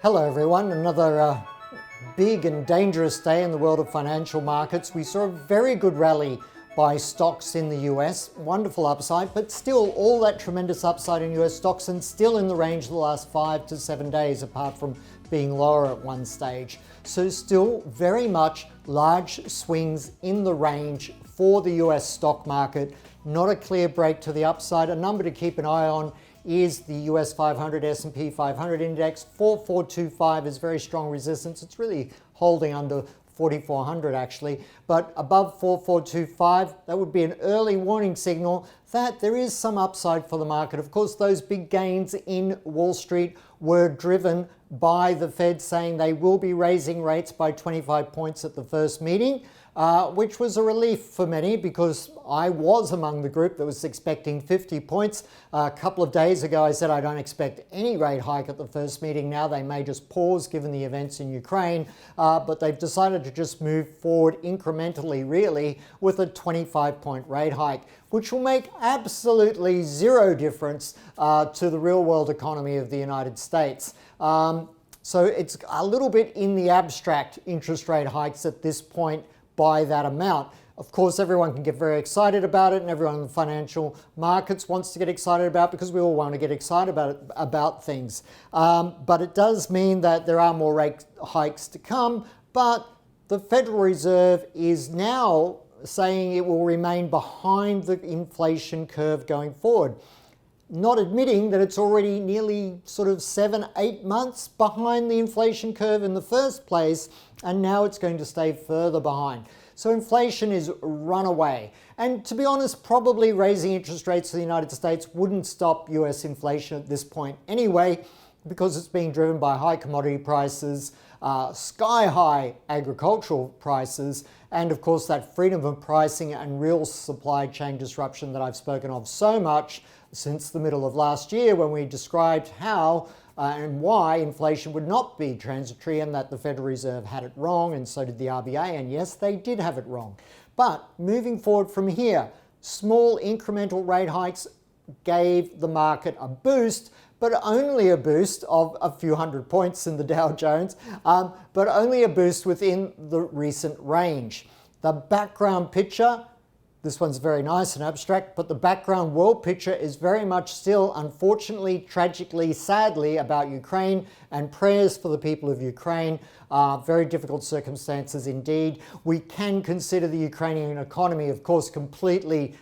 Hello everyone, another big and dangerous day in the world of financial markets. We saw a very good rally by stocks in the US, wonderful upside, but still all that tremendous upside in US stocks and still in the range of the last 5 to 7 days, apart from being lower at one stage. So still very much large swings in the range for the US stock market, not a clear break to the upside. A number to keep an eye on is the US 500 S&P 500 index. 4425 is very strong resistance. It's really holding under 4400 actually, but above 4425, that would be an early warning signal that there is some upside for the market. Of course, those big gains in Wall Street were driven by the Fed saying they will be raising rates by 25 points at the first meeting, which was a relief for many because I was among the group that was expecting 50 points. A couple of days ago, I said I don't expect any rate hike at the first meeting. Now they may just pause given the events in Ukraine, but they've decided to just move forward incrementally, really, with a 25-point rate hike, which will make absolutely zero difference to the real-world economy of the United States. So it's a little bit in the abstract interest rate hikes at this point by that amount. Of course, everyone can get very excited about it, and everyone in the financial markets wants to get excited about it because we all want to get excited about things. But it does mean that there are more rate hikes to come, but the Federal Reserve is now saying it will remain behind the inflation curve going forward, not admitting that it's already nearly sort of 7-8 months behind the inflation curve in the first place, and now it's going to stay further behind. So inflation is runaway. And to be honest, probably raising interest rates in the United States wouldn't stop US inflation at this point anyway, because it's being driven by high commodity prices, sky-high agricultural prices, and of course that freedom of pricing and real supply chain disruption that I've spoken of so much since the middle of last year when we described how and why inflation would not be transitory and that the Federal Reserve had it wrong, and so did the RBA, and yes, they did have it wrong. But moving forward from here, small incremental rate hikes gave the market a boost, but only a boost of a few hundred points in the Dow Jones, but only a boost within the recent range. The background picture, this one's very nice and abstract, but the background world picture is very much still, unfortunately, tragically, sadly, about Ukraine, and prayers for the people of Ukraine. Very difficult circumstances indeed. We can consider the Ukrainian economy, of course, completely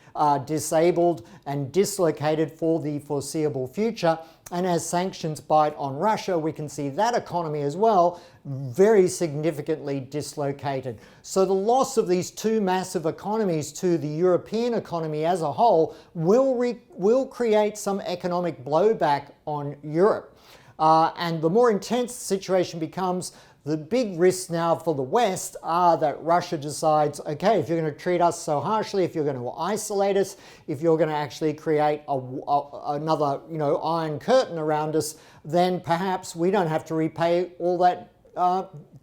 disabled and dislocated for the foreseeable future. And as sanctions bite on Russia, we can see that economy as well very significantly dislocated. So the loss of these two massive economies to the European economy as a whole will create some economic blowback on Europe. And the more intense the situation becomes, the big risks now for the West are that Russia decides, okay, if you're going to treat us so harshly, if you're going to isolate us, if you're going to actually create another Iron Curtain around us, then perhaps we don't have to repay all that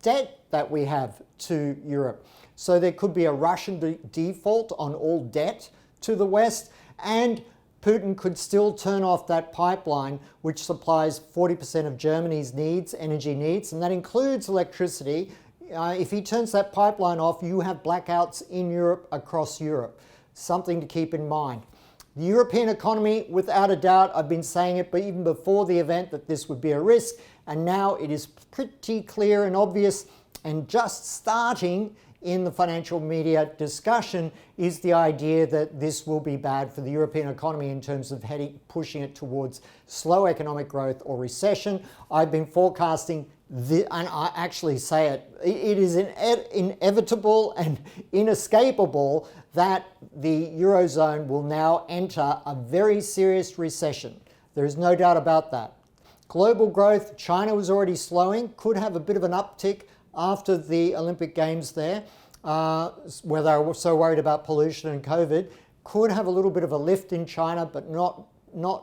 debt that we have to Europe. So there could be a Russian default on all debt to the West, and Putin could still turn off that pipeline which supplies 40% of Germany's energy needs, and that includes electricity. If he turns that pipeline off, you have blackouts in Europe, across Europe. Something to keep in mind. The European economy, without a doubt, I've been saying it, but even before the event, that this would be a risk, and now it is pretty clear and obvious, and just starting in the financial media discussion is the idea that this will be bad for the European economy in terms of pushing it towards slow economic growth or recession. I've been forecasting, and I actually say it is inevitable and inescapable that the Eurozone will now enter a very serious recession. There is no doubt about that. Global growth, China was already slowing, could have a bit of an uptick after the Olympic Games there, where they were so worried about pollution and COVID, could have a little bit of a lift in China, but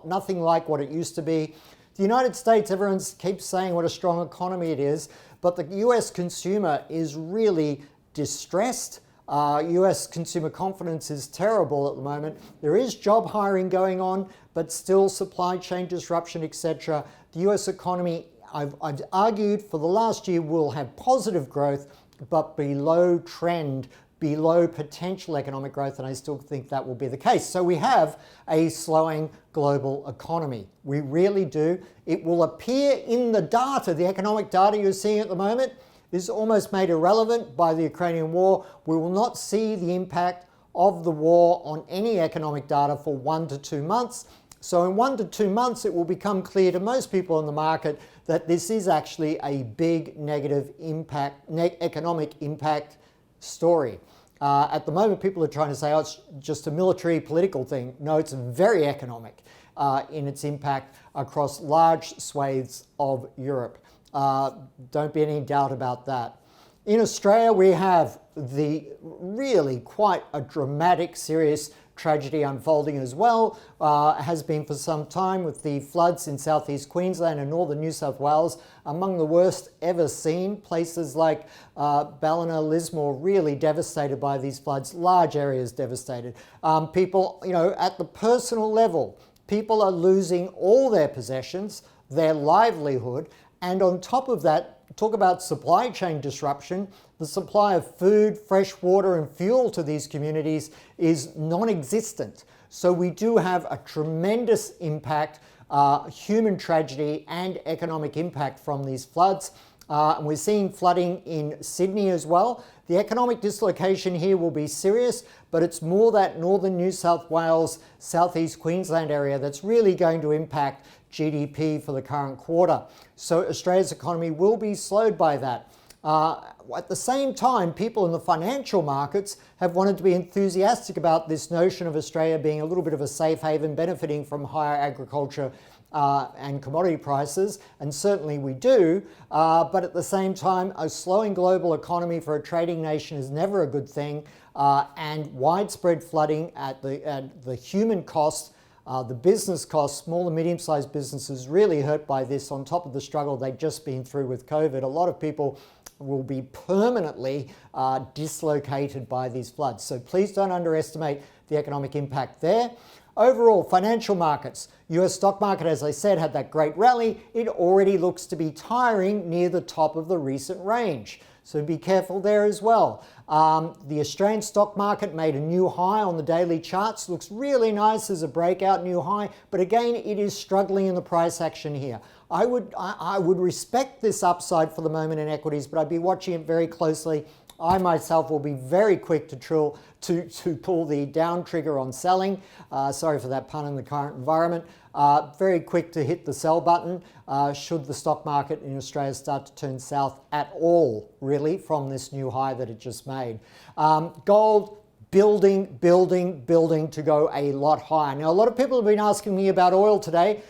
nothing like what it used to be. The United States, everyone keeps saying what a strong economy it is, but the US consumer is really distressed. US consumer confidence is terrible at the moment. There is job hiring going on, but still supply chain disruption, etc. The US economy I've argued for the last year we'll have positive growth, but below trend, below potential economic growth, and I still think that will be the case. So we have a slowing global economy. We really do. It will appear in the data, the economic data you're seeing at the moment is almost made irrelevant by the Ukrainian war. We will not see the impact of the war on any economic data for 1 to 2 months. So in 1 to 2 months, it will become clear to most people in the market that this is actually a big negative impact, economic impact story. At the moment, people are trying to say, oh, it's just a military political thing. No, it's very economic in its impact across large swathes of Europe. Don't be any doubt about that. In Australia, we have the really quite a dramatic, serious tragedy unfolding as well. Has been for some time with the floods in southeast Queensland and northern New South Wales, among the worst ever seen. Places like Ballina, Lismore, really devastated by these floods, large areas devastated. People, you know, at the personal level, people are losing all their possessions, their livelihood, and on top of that, talk about supply chain disruption. The supply of food, fresh water and fuel to these communities is non-existent. So we do have a tremendous impact, human tragedy and economic impact from these floods. And we're seeing flooding in Sydney as well. The economic dislocation here will be serious, but it's more that northern New South Wales, southeast Queensland area that's really going to impact GDP for the current quarter. So Australia's economy will be slowed by that. At the same time, people in the financial markets have wanted to be enthusiastic about this notion of Australia being a little bit of a safe haven, benefiting from higher agriculture and commodity prices, and certainly we do, but at the same time, a slowing global economy for a trading nation is never a good thing, and widespread flooding at the human cost, the business costs, small and medium-sized businesses really hurt by this on top of the struggle they've just been through with COVID. A lot of people will be permanently dislocated by these floods. So please don't underestimate the economic impact there. Overall, financial markets. US stock market, as I said, had that great rally. It already looks to be tiring near the top of the recent range. So be careful there as well. The Australian stock market made a new high on the daily charts. Looks really nice as a breakout new high, but again, it is struggling in the price action here. I would respect this upside for the moment in equities, but I'd be watching it very closely. I myself will be very quick to pull the down trigger on selling. Sorry for that pun in the current environment. Very quick to hit the sell button should the stock market in Australia start to turn south at all, really, from this new high that it just made. Gold, building to go a lot higher. Now, a lot of people have been asking me about oil today.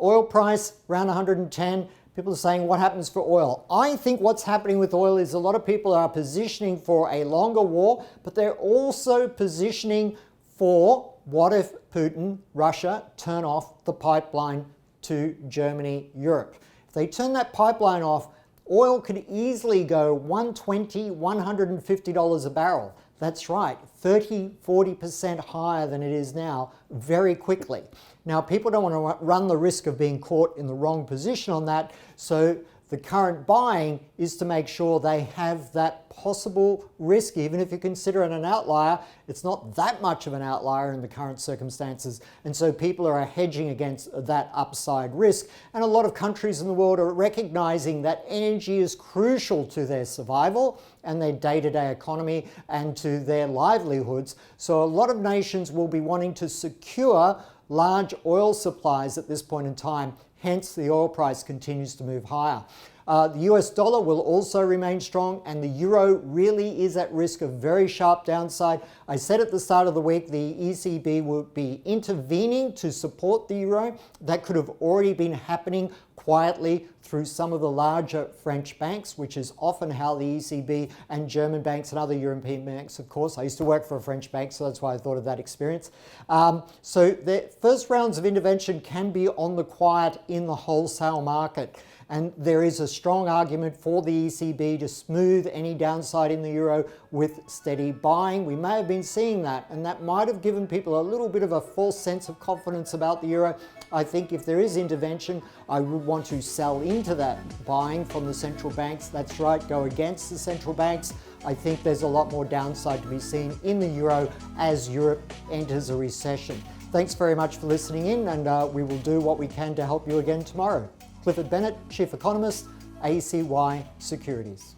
Oil price around 110. People are saying, what happens for oil? I think what's happening with oil is a lot of people are positioning for a longer war, but they're also positioning for what if Putin, Russia, turn off the pipeline to Germany, Europe. If they turn that pipeline off, oil could easily go $120, $150 a barrel. That's right, 30–40% higher than it is now very quickly. Now, people don't want to run the risk of being caught in the wrong position on that, so the current buying is to make sure they have that possible risk. Even if you consider it an outlier, it's not that much of an outlier in the current circumstances, and so people are hedging against that upside risk. And a lot of countries in the world are recognizing that energy is crucial to their survival and their day-to-day economy and to their livelihoods. So a lot of nations will be wanting to secure large oil supplies at this point in time. Hence, the oil price continues to move higher. The US dollar will also remain strong, and the euro really is at risk of very sharp downside. I said at the start of the week the ECB would be intervening to support the euro. That could have already been happening quietly through some of the larger French banks, which is often how the ECB and German banks and other European banks, of course. I used to work for a French bank, so that's why I thought of that experience. So the first rounds of intervention can be on the quiet in the wholesale market. And there is a strong argument for the ECB to smooth any downside in the euro with steady buying. We may have been seeing that, and that might have given people a little bit of a false sense of confidence about the euro. I think if there is intervention, I would want to sell into that buying from the central banks. That's right, go against the central banks. I think there's a lot more downside to be seen in the euro as Europe enters a recession. Thanks very much for listening in, and we will do what we can to help you again tomorrow. Clifford Bennett, Chief Economist, ACY Securities.